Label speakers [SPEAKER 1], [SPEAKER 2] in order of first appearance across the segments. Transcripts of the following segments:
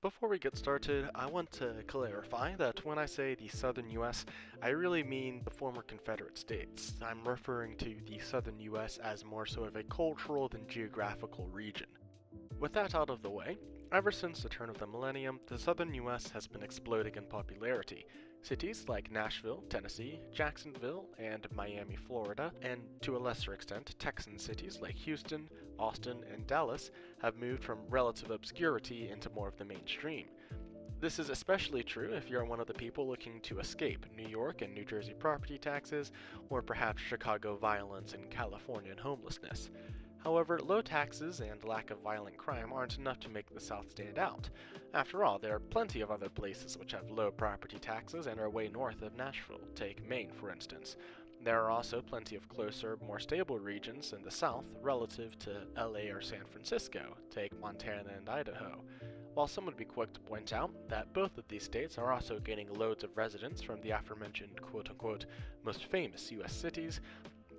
[SPEAKER 1] Before we get started, I want to clarify that when I say the southern US, I really mean the former Confederate States. I'm referring to the southern US as more so of a cultural than geographical region. With that out of the way, ever since the turn of the millennium, the southern US has been exploding in popularity. Cities like Nashville, Tennessee, Jacksonville, and Miami, Florida, and to a lesser extent, Texan cities like Houston, Austin, and Dallas have moved from relative obscurity into more of the mainstream. This is especially true if you're one of the people looking to escape New York and New Jersey property taxes, or perhaps Chicago violence and Californian homelessness. However, low taxes and lack of violent crime aren't enough to make the South stand out. After all, there are plenty of other places which have low property taxes and are way north of Nashville. Take Maine, for instance. There are also plenty of closer, more stable regions in the South relative to LA or San Francisco. Take Montana and Idaho. While some would be quick to point out that both of these states are also gaining loads of residents from the aforementioned quote-unquote most famous US cities,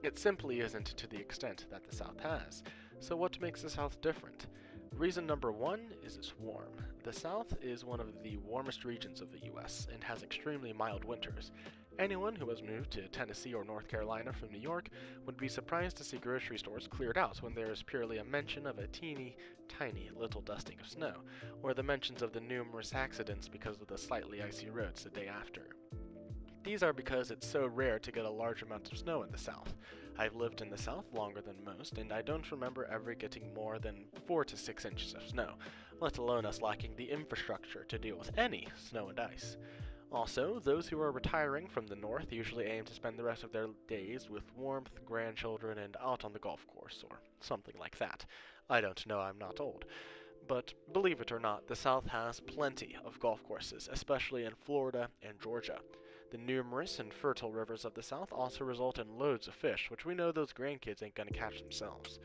[SPEAKER 1] it simply isn't to the extent that the South has. So what makes the South different? Reason number one is it's warm. The South is one of the warmest regions of the US and has extremely mild winters. Anyone who has moved to Tennessee or North Carolina from New York would be surprised to see grocery stores cleared out when there is purely a mention of a teeny, tiny little dusting of snow, or the mentions of the numerous accidents because of the slightly icy roads the day after. These are because it's so rare to get a large amount of snow in the South. I've lived in the South longer than most, and I don't remember ever getting more than 4 to 6 inches of snow, let alone us lacking the infrastructure to deal with any snow and ice. Also, those who are retiring from the North usually aim to spend the rest of their days with warmth, grandchildren, and out on the golf course, or something like that. I don't know, I'm not old. But believe it or not, the South has plenty of golf courses, especially in Florida and Georgia. The numerous and fertile rivers of the South also result in loads of fish, which we know those grandkids ain't gonna catch themselves.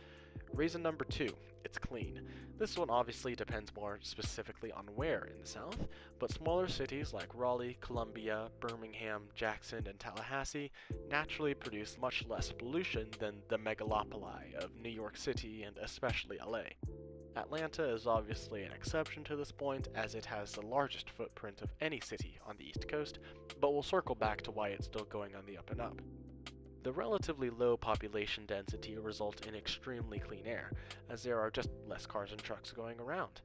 [SPEAKER 1] Reason number two, it's clean. This one obviously depends more specifically on where in the South, but smaller cities like Raleigh, Columbia, Birmingham, Jackson, and Tallahassee naturally produce much less pollution than the megalopoli of New York City and especially LA. Atlanta is obviously an exception to this point, as it has the largest footprint of any city on the East Coast, but we'll circle back to why it's still going on the up and up. The relatively low population density results in extremely clean air, as there are just less cars and trucks going around.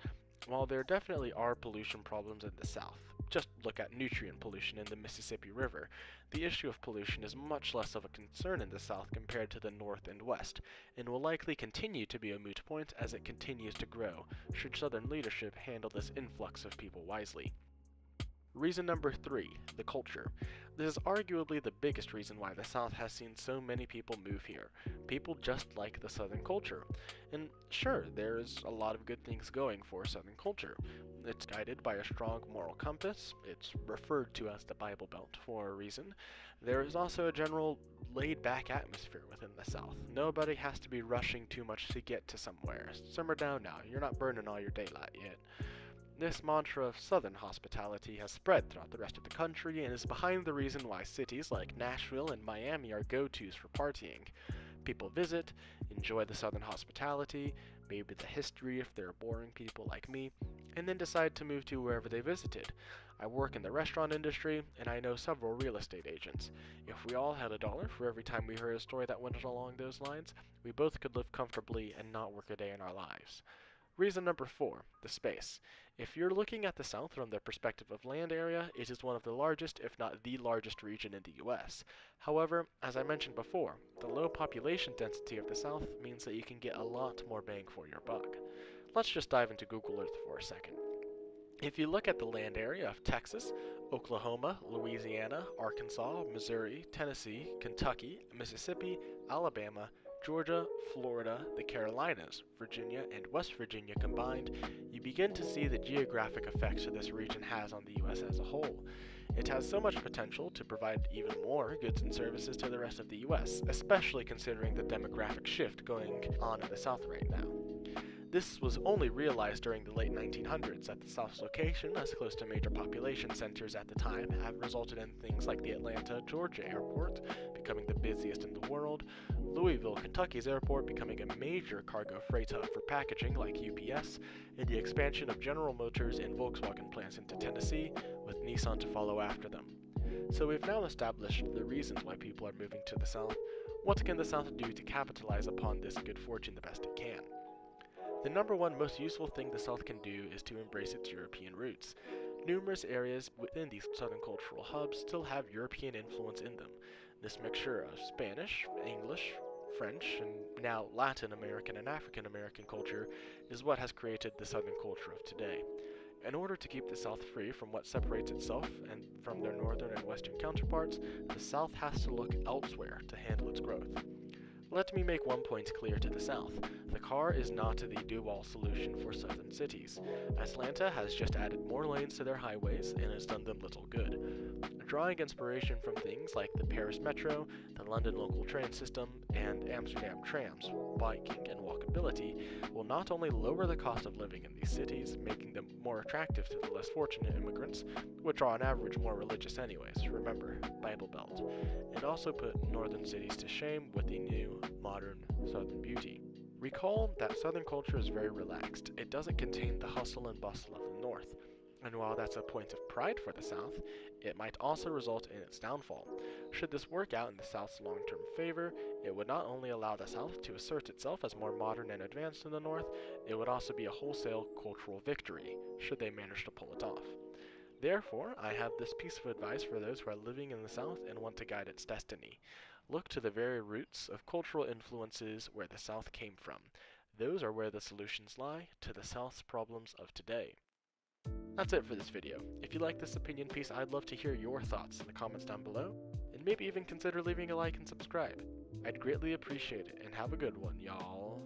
[SPEAKER 1] While there definitely are pollution problems in the South, just look at nutrient pollution in the Mississippi River, the issue of pollution is much less of a concern in the South compared to the North and West, and will likely continue to be a moot point as it continues to grow, should Southern leadership handle this influx of people wisely. Reason number three, the culture. This is arguably the biggest reason why the South has seen so many people move here. People just like the Southern culture. And sure, there's a lot of good things going for Southern culture. It's guided by a strong moral compass. It's referred to as the Bible Belt for a reason. There is also a general laid-back atmosphere within the South. Nobody has to be rushing too much to get to somewhere. Simmer down now, you're not burning all your daylight yet. This mantra of Southern hospitality has spread throughout the rest of the country and is behind the reason why cities like Nashville and Miami are go-tos for partying. People visit, enjoy the Southern hospitality, maybe the history if they're boring people like me, and then decide to move to wherever they visited. I work in the restaurant industry, and I know several real estate agents. If we all had $1 for every time we heard a story that went along those lines, we both could live comfortably and not work a day in our lives. Reason number four, the space. If you're looking at the South from the perspective of land area, it is one of the largest, if not the largest region in the US. However, as I mentioned before, the low population density of the South means that you can get a lot more bang for your buck. Let's just dive into Google Earth for a second. If you look at the land area of Texas, Oklahoma, Louisiana, Arkansas, Missouri, Tennessee, Kentucky, Mississippi, Alabama, Georgia, Florida, the Carolinas, Virginia, and West Virginia combined, you begin to see the geographic effects this region has on the US as a whole. It has so much potential to provide even more goods and services to the rest of the US, especially considering the demographic shift going on in the South right now. This was only realized during the late 1900s at the South's location, as close to major population centers at the time have resulted in things like the Atlanta, Georgia airport becoming the busiest in the world, Louisville, Kentucky's airport becoming a major cargo freight hub for packaging like UPS, and the expansion of General Motors and Volkswagen plants into Tennessee, with Nissan to follow after them. So we've now established the reasons why people are moving to the South. What can the South do to capitalize upon this good fortune the best it can? The number one most useful thing the South can do is to embrace its European roots. Numerous areas within these southern cultural hubs still have European influence in them. This mixture of Spanish, English, French, and now Latin American and African American culture is what has created the southern culture of today. In order to keep the South free from what separates itself and from their northern and western counterparts, the South has to look elsewhere to handle its growth. Let me make one point clear to the South. The car is not the do-all solution for southern cities. Atlanta has just added more lanes to their highways and has done them little good. Drawing inspiration from things like the Paris Metro, the London local train system, and Amsterdam trams, biking and walkability will not only lower the cost of living in these cities, making them more attractive to the less fortunate immigrants, which are on average more religious anyways, remember, Bible Belt, and also put northern cities to shame with the new, modern southern beauty. Recall that southern culture is very relaxed. It doesn't contain the hustle and bustle of the north. And while that's a point of pride for the South, it might also result in its downfall. Should this work out in the South's long-term favor, it would not only allow the South to assert itself as more modern and advanced than the North, it would also be a wholesale cultural victory, should they manage to pull it off. Therefore, I have this piece of advice for those who are living in the South and want to guide its destiny. Look to the very roots of cultural influences where the South came from. Those are where the solutions lie to the South's problems of today. That's it for this video. If you like this opinion piece, I'd love to hear your thoughts in the comments down below, and maybe even consider leaving a like and subscribe. I'd greatly appreciate it, and have a good one, y'all.